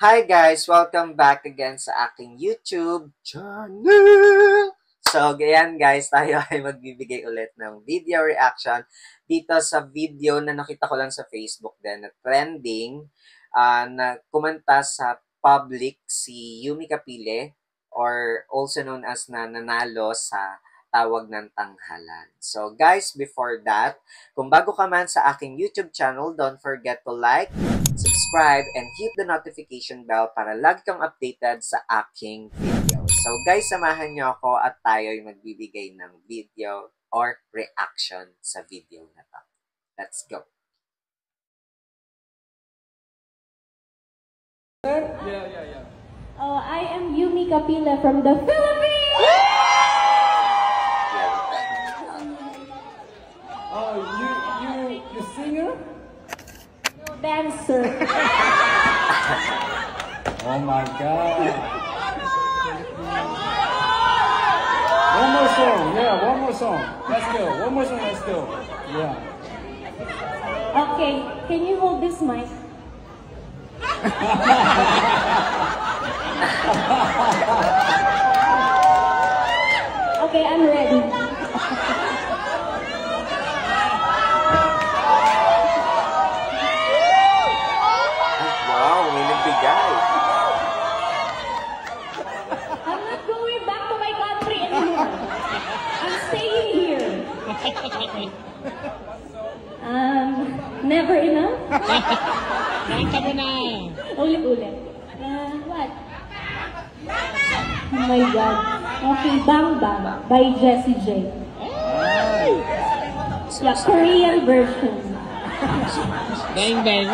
Hi guys! Welcome back again sa aking YouTube channel! So, ganyan guys, tayo ay magbibigay ulit ng video reaction dito sa video na nakita ko lang sa Facebook din na trending, na kumanta sa public si Yumi Kapile or also known as na nanalo sa tawag ng tanghalan. So guys, before that, kung bago ka man sa aking YouTube channel, don't forget to like, subscribe, and hit the notification bell para lagi kang updated sa aking video. So guys, samahan niyo ako at tayo ay magbibigay ng video or reaction sa video na to. Let's go! Yeah. I am Yumi Kapile from the Philippines! Oh, you singer? No, dancer. Oh my God. One more song, yeah, one more song. Let's go, one more song, let's go. Yeah. Okay, can you hold this mic? Okay, I'm ready. Wow, may nagbigay. I'm not going back to my country anymore. I'm staying here. Never enough? Nakita mo na. Ulit-ulit. What? Oh my God. Okay, Bang Bang by Jessie J. Yeah, Korean version. Bang bang.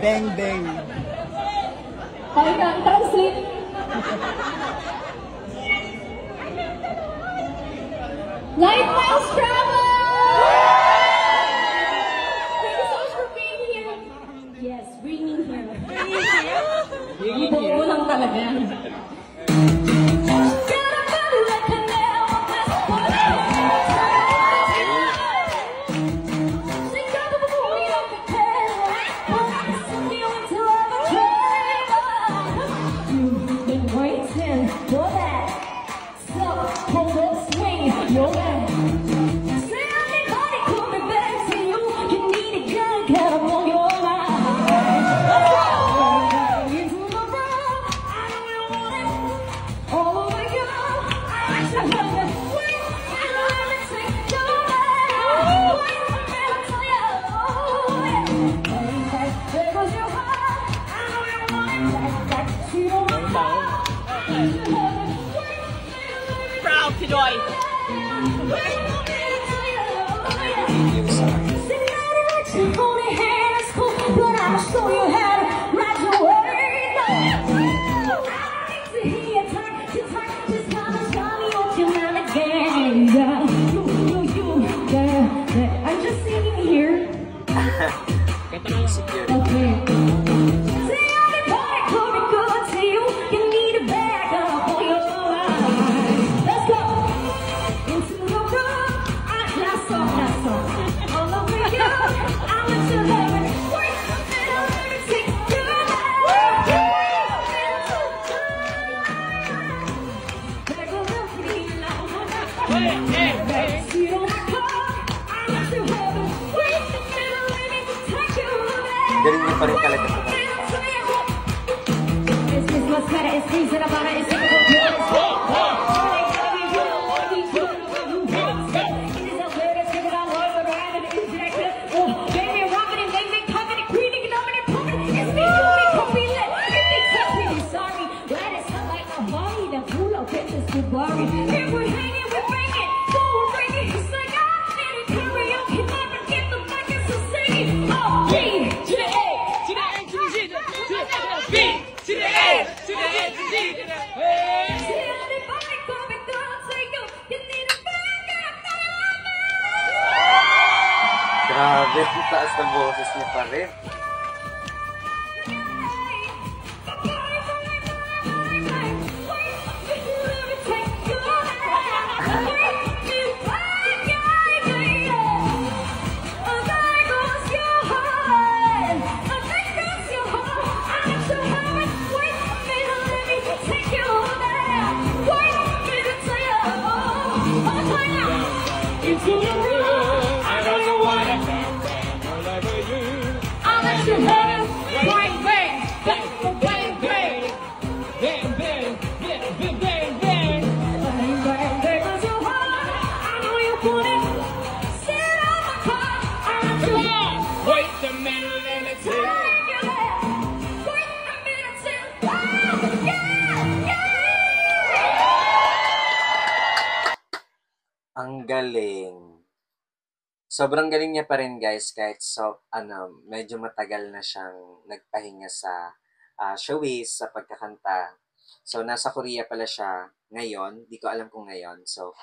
Bang bang. Okay na, translate. Lighthouse Travel! Thank you so much for being here. Yes, bringing here. Buo lang talaga. Proud Pinoy. I'm just singing here. Okay. Galing niya pa rin talaga kumanta. Grabe, ang taas ng boses niya pa rin. So Ang galing. Sobrang galing niya pa rin guys kahit medyo matagal na siyang nagpahinga sa showbiz, sa pagkakanta. So, nasa Korea pala siya ngayon. Di ko alam kung ngayon. So,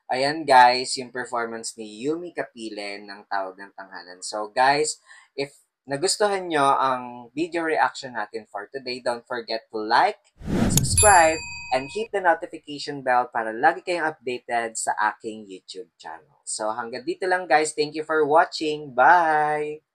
ayan guys, yung performance ni Yumi Kapilen ng Tawag ng Tanghalan. So guys, if nagustuhan nyo ang video reaction natin for today, don't forget to like, subscribe, and hit the notification bell para lagi kayong updated sa aking YouTube channel. So hanggang dito lang guys. Thank you for watching. Bye!